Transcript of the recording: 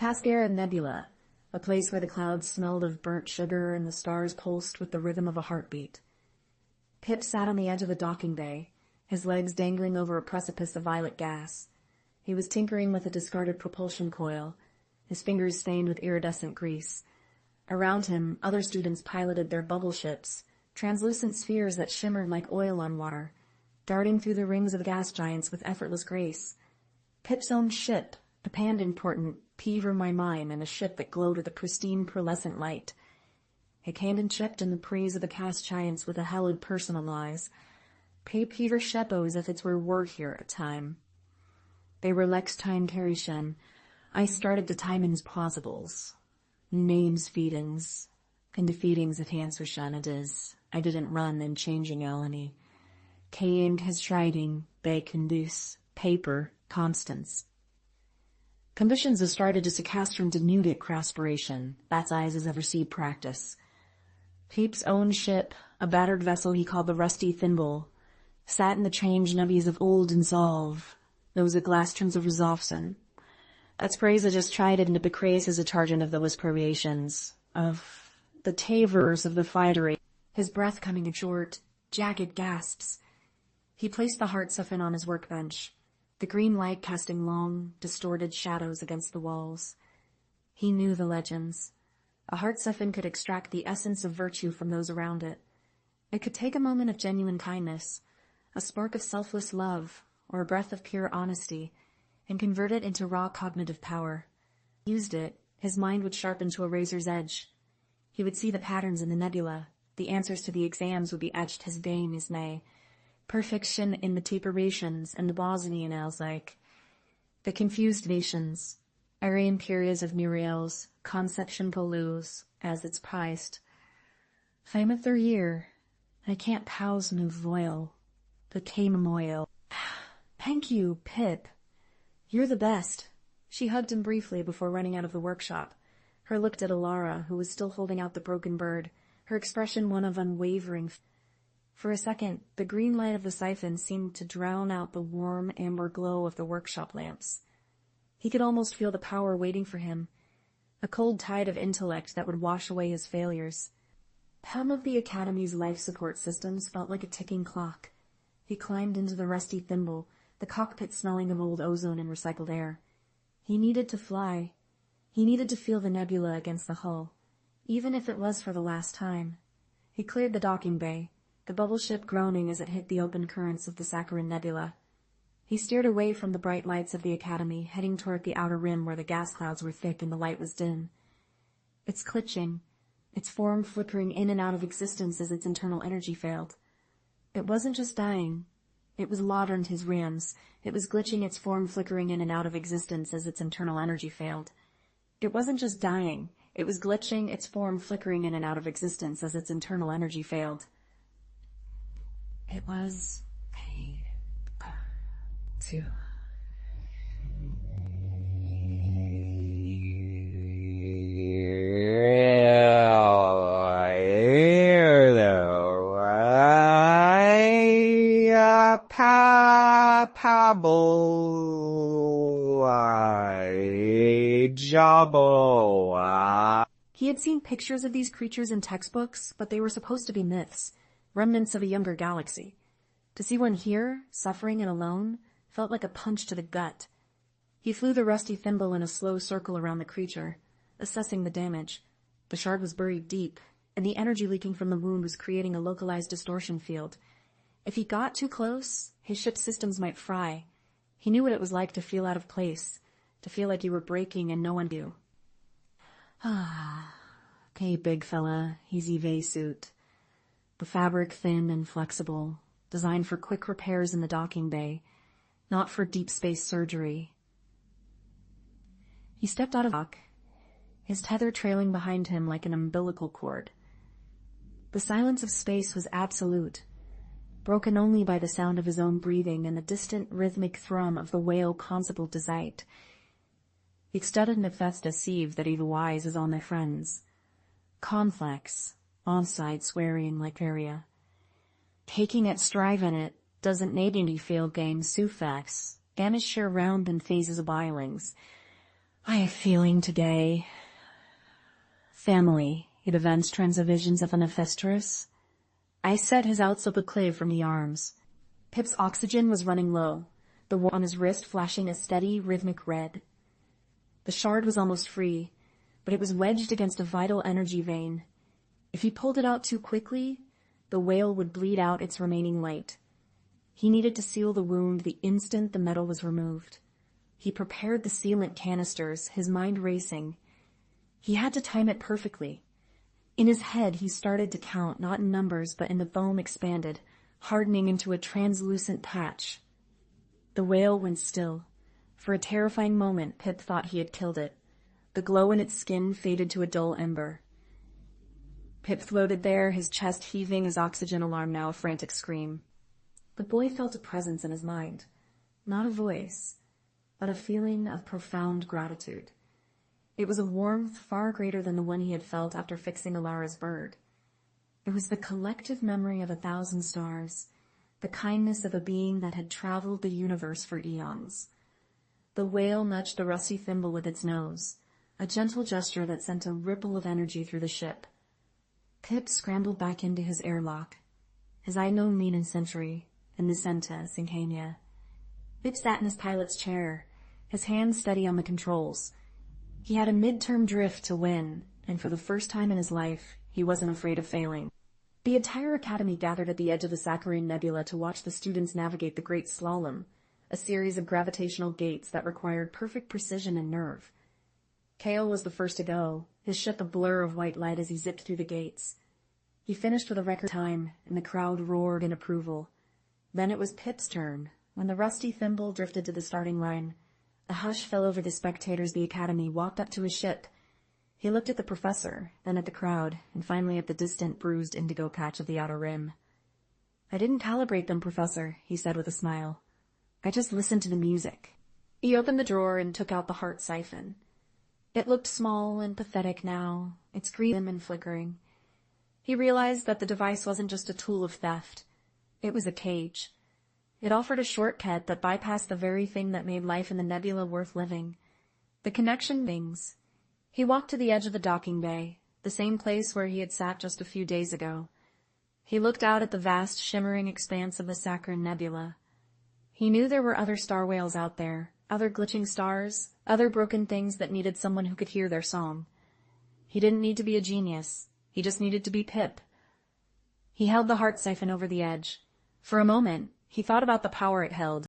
Pascara Nebula, a place where the clouds smelled of burnt sugar and the stars pulsed with the rhythm of a heartbeat. Pip sat on the edge of the docking bay, his legs dangling over a precipice of violet gas. He was tinkering with a discarded propulsion coil, his fingers stained with iridescent grease. Around him, other students piloted their bubble ships, translucent spheres that shimmered like oil on water, darting through the rings of gas giants with effortless grace. Pip's own ship, the pand-important Peaver My Mime, and a ship that glowed with a pristine pearlescent light. It came and checked in the praise of the cast giants with a hallowed personalize. Pay Peaver Sheppo as if its were here at time. They were Lex Time Carishen. I started to time his plausibles. Names feedings. And defeatings of Hansershan it is. I didn't run in changing Eleni. Kaying his striding, bay conduce, paper, constance. Conditions have started to Sacastrum denudic craspiration. That's eyes as ever see practice. Peep's own ship, a battered vessel he called the Rusty Thimble, sat in the change nubbies of old and solve, those aglastrums of Resolfson. That's praise I just tried it into becrays as a chargent of those variations, of the tavers of the fightery, his breath coming in short, jagged gasps. He placed the heart siphon on his workbench, the green light casting long, distorted shadows against the walls. He knew the legends. A heart siphon could extract the essence of virtue from those around it. It could take a moment of genuine kindness, a spark of selfless love, or a breath of pure honesty, and convert it into raw cognitive power. He used it, his mind would sharpen to a razor's edge. He would see the patterns in the nebula, the answers to the exams would be etched his vein is nay. Perfection in the taperations and the Bosnian like. The confused nations, Aryan periods of Muriel's, conception polus, as it's priced. Fameth their year, I can't pause no voil, the camemoil. Thank you, Pip. You're the best. She hugged him briefly before running out of the workshop. Her looked at Alara, who was still holding out the broken bird, her expression one of unwavering. For a second, the green light of the siphon seemed to drown out the warm, amber glow of the workshop lamps. He could almost feel the power waiting for him, a cold tide of intellect that would wash away his failures. Some of the Academy's life support systems felt like a ticking clock. He climbed into the rusty thimble, the cockpit smelling of old ozone and recycled air. He needed to fly. He needed to feel the nebula against the hull, even if it was for the last time. He cleared the docking bay, the bubble ship groaning as it hit the open currents of the Saccharin Nebula. He steered away from the bright lights of the Academy, heading toward the outer rim where the gas clouds were thick and the light was dim. Its glitching, its form flickering in and out of existence as its internal energy failed. It wasn't just dying. It was laudaned his rams. It was glitching, its form flickering in and out of existence as its internal energy failed. It wasn't just dying. It was glitching, its form flickering in and out of existence as its internal energy failed. It was to He had seen pictures of these creatures in textbooks, but they were supposed to be myths, remnants of a younger galaxy. To see one here, suffering and alone, felt like a punch to the gut. He flew the rusty thimble in a slow circle around the creature, assessing the damage. The shard was buried deep, and the energy leaking from the wound was creating a localized distortion field. If he got too close, his ship's systems might fry. He knew what it was like to feel out of place, to feel like you were breaking and no one knew. Okay, big fella, easy vase suit. The fabric thin and flexible, designed for quick repairs in the docking bay, not for deep space surgery. He stepped out of the dock, his tether trailing behind him like an umbilical cord. The silence of space was absolute, broken only by the sound of his own breathing and the distant rhythmic thrum of the whale constable Desight. Ik studded Nephesta sieve that either wise as all my friends. Conflex, on-side swearing like area. Taking it, striving it, doesn't need any field game sufax. Gamish share round in phases of bilings. I have feeling today. Family, it events transivisions of an Hephaestus. I set his outsoap a clave from the arms. Pip's oxygen was running low, the wart on his wrist flashing a steady, rhythmic red. The shard was almost free, but it was wedged against a vital energy vein. If he pulled it out too quickly, the whale would bleed out its remaining light. He needed to seal the wound the instant the metal was removed. He prepared the sealant canisters, his mind racing. He had to time it perfectly. In his head, he started to count, not in numbers, but in the foam expanded, hardening into a translucent patch. The whale went still. For a terrifying moment, Pip thought he had killed it. The glow in its skin faded to a dull ember. Pip floated there, his chest heaving, his oxygen alarm now a frantic scream. The boy felt a presence in his mind. Not a voice, but a feeling of profound gratitude. It was a warmth far greater than the one he had felt after fixing Alara's bird. It was the collective memory of 1,000 stars, the kindness of a being that had traveled the universe for eons. The whale nudged the rusty thimble with its nose, a gentle gesture that sent a ripple of energy through the ship. Pip scrambled back into his airlock. His eye known mean and century, and Nicenta, Syncania. Pip sat in his pilot's chair, his hands steady on the controls. He had a midterm drift to win, and for the first time in his life, he wasn't afraid of failing. The entire academy gathered at the edge of the Saccharine Nebula to watch the students navigate the Great Slalom, a series of gravitational gates that required perfect precision and nerve. Kale was the first to go, his ship a blur of white light as he zipped through the gates. He finished with a record time, and the crowd roared in approval. Then it was Pip's turn. When the rusty thimble drifted to the starting line, a hush fell over the spectators. The academy walked up to his ship. He looked at the professor, then at the crowd, and finally at the distant, bruised indigo patch of the outer rim. "I didn't calibrate them, Professor," he said with a smile. "I just listened to the music." He opened the drawer and took out the heart siphon. It looked small and pathetic now, its green dim and flickering. He realized that the device wasn't just a tool of theft. It was a cage. It offered a shortcut that bypassed the very thing that made life in the nebula worth living. The connection things. He walked to the edge of the docking bay, the same place where he had sat just a few days ago. He looked out at the vast, shimmering expanse of the Saccharine Nebula. He knew there were other star whales out there, other glitching stars, other broken things that needed someone who could hear their song. He didn't need to be a genius. He just needed to be Pip. He held the heart siphon over the edge. For a moment, he thought about the power it held.